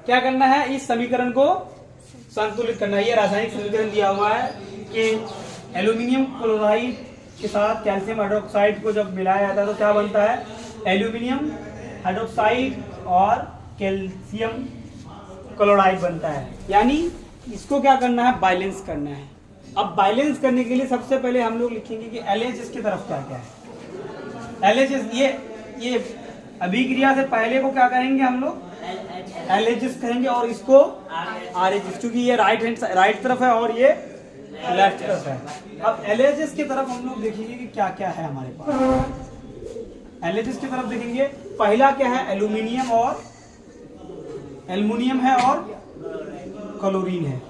क्या करना है, इस समीकरण को संतुलित करना है। ये रासायनिक समीकरण दिया हुआ है कि एल्यूमिनियम क्लोराइड के साथ कैल्शियम हाइड्रोक्साइड को जब मिलाया जाता है तो क्या बनता है, एल्यूमिनियम हाइड्रोक्साइड और कैल्शियम क्लोराइड बनता है। यानी इसको क्या करना है, बैलेंस करना है। अब बैलेंस करने के लिए सबसे पहले हम लोग लिखेंगे कि LHS की तरफ क्या क्या है। LHS ये अभिक्रिया से पहले को क्या करेंगे हम लोग, LHS कहेंगे, और इसको RHS, क्योंकि ये राइट तरफ है और ये लेफ्ट तरफ है। अब LHS की तरफ हम लोग देखेंगे कि क्या क्या है हमारे पास। LHS की तरफ देखेंगे, पहला क्या है, एल्यूमिनियम और एल्युमिनियम है और क्लोरीन है।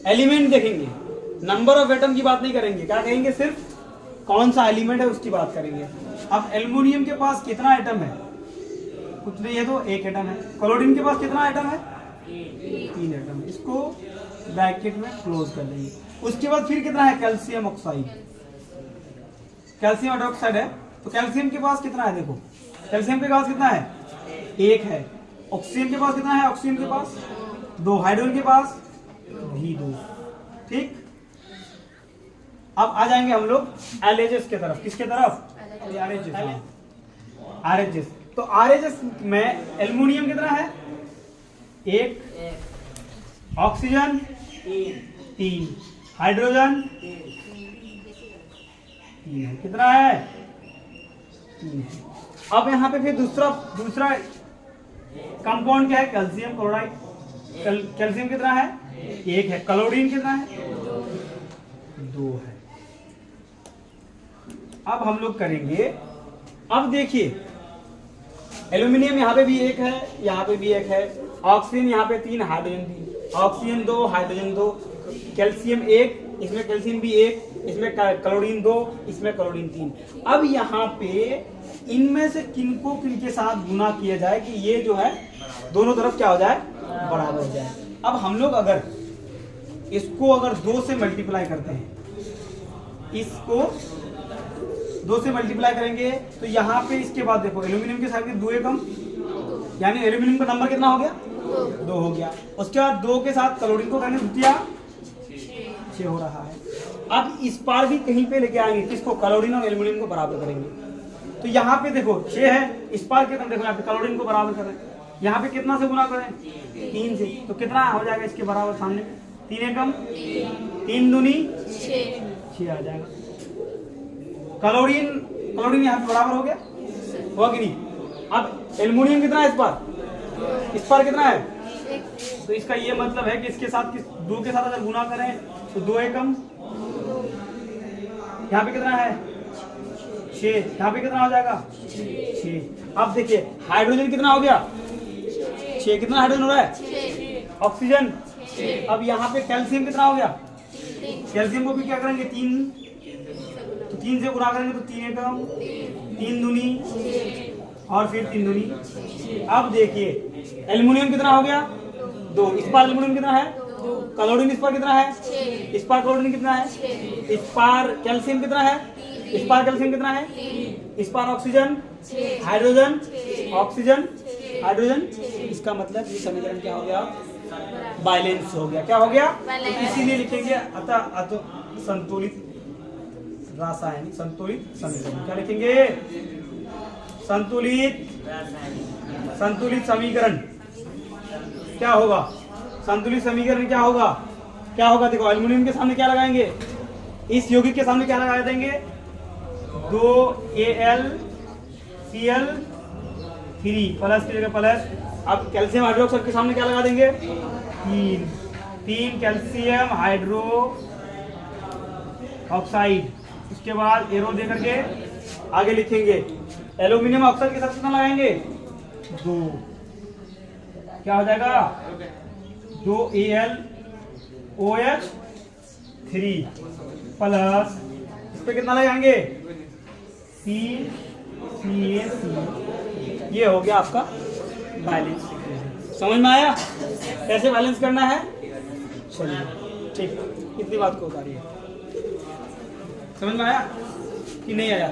एलिमेंट देखेंगे, नंबर ऑफ एटम की बात नहीं करेंगे, क्या कहेंगे, सिर्फ कौन सा एलिमेंट है उसकी बात करेंगे। अब एल्युमिनियम के पास कितना एटम है, कुछ नहीं है तो एक एटम है। क्लोरीन के पास कितना एटम है, 3 एटम। इसको ब्रैकेट में क्लोज कर लेंगे। उसके बाद फिर कितना है, कैल्शियम ऑक्साइड, कैल्शियम हाइड्रोक्साइड है, तो कैल्शियम के पास कितना है, देखो कैल्शियम के पास कितना है, 1 है। ऑक्सीजन के पास कितना है, ऑक्सीजन के पास 2, हाइड्रोजन के पास भी 2। ठीक, अब आ जाएंगे हम लोग LHS की तरफ। किसके तरफ, RHS। तो RHS में एल्युमिनियम कितना है, 1, ऑक्सीजन 3, हाइड्रोजन 3, कितना है, 3। अब यहाँ पे फिर दूसरा कंपाउंड क्या है, कैल्शियम क्लोराइड। कैल्शियम कितना है, 1 है। क्लोरीन कितना है, 2 है। अब हम लोग करेंगे, अब देखिए एल्यूमिनियम यहाँ पे भी 1 है, यहाँ पे भी 1 है। ऑक्सीजन यहाँ पे 3, हाइड्रोजन 3, ऑक्सीजन 2, हाइड्रोजन 2, कैल्शियम 1, इसमें कैल्शियम भी 1, इसमें क्लोरीन 2, इसमें क्लोरीन 3। अब यहाँ पे इनमें से किनको किनके साथ गुना किया जाए कि ये जो है दोनों तरफ क्या हो जाए, बराबर हो जाए। अब हम लोग अगर इसको 2 से मल्टीप्लाई करते हैं, इसको 2 से मल्टीप्लाई करेंगे तो यहाँ पे इसके बाद देखो एल्यूमिनियम के साथ 2 कम, यानी एल्यूमिनियम का नंबर कितना हो गया, 2 हो गया। उसके बाद 2 के साथ क्लोरीन को करेंगे द्वितीय 6 हो रहा है। अब इस पार भी कहीं पे लेके आएंगे, किसको, क्लोरीन और एल्यूमिनियम को बराबर करेंगे। तो यहाँ पे देखो 6 है, इस पार कितना, देखो यहाँ पे क्लोरीन को बराबर करें, यहाँ पे कितना से गुना करें, 3 से, तो कितना हो जाएगा इसके बराबर, सामने 3 कम 3 दूनी 6 आ जाएगा। क्लोरीन यहाँ पे बराबर हो गया, हुआ कि नहीं। अब एल्युमिनियम कितना है, इस पार कितना है, तो इसका ये मतलब है कि इसके साथ 2 के साथ अगर गुना करें तो 2 कम, यहाँ पे कितना है 6, यहाँ पे कितना हो जाएगा 6। अब देखिए हाइड्रोजन कितना हो गया, 6, कितना हाइड्रोजन हो रहा है, ऑक्सीजन। अब यहाँ पे कैल्शियम कितना हो गया, कैल्शियम को भी क्या करेंगे 3, तो 3 से गुणा करेंगे तो 3 कम 3 दूनी और फिर 3 दूनी। अब देखिए एल्युमिनियम कितना हो गया, 2, इस पार एल्युमिनियम कितना है, क्लोरीन इस पार कितना है, इस पार क्लोरीन कितना है, इस पार कैल्शियम कितना है, इस पार कैल्शियम कितना है, इस पार ऑक्सीजन हाइड्रोजन ऑक्सीजन हाइड्रोजन। इसका मतलब ये समीकरण क्या हो गया, बैलेंस हो गया। क्या हो गया, तो इसीलिए लिखेंगे अतः संतुलित रासायनिक संतुलित समीकरण। क्या लिखेंगे, संतुलित समीकरण। क्या होगा, संतुलित समीकरण क्या होगा, देखो एल्युमिनियम के सामने क्या लगाएंगे, इस यौगिक के सामने क्या लगा देंगे, 2AlCl3 प्लस की जगह प्लस। अब कैल्शियम हाइड्रोक्साइड के सामने क्या लगा देंगे, 3 कैल्शियम हाइड्रो ऑक्साइड। उसके बाद एरो दे करके आगे लिखेंगे एल्यूमिनियम ऑक्साइड के साथ कितना लगाएंगे, 2, क्या हो जाएगा 2AlOH3 प्लस इस पे कितना लगाएंगे, CCAC। ये हो गया आपका बैलेंस। समझ में आया कैसे बैलेंस करना है, चलिए ठीक, इतनी बात को उतारिए। समझ में आया कि नहीं आया।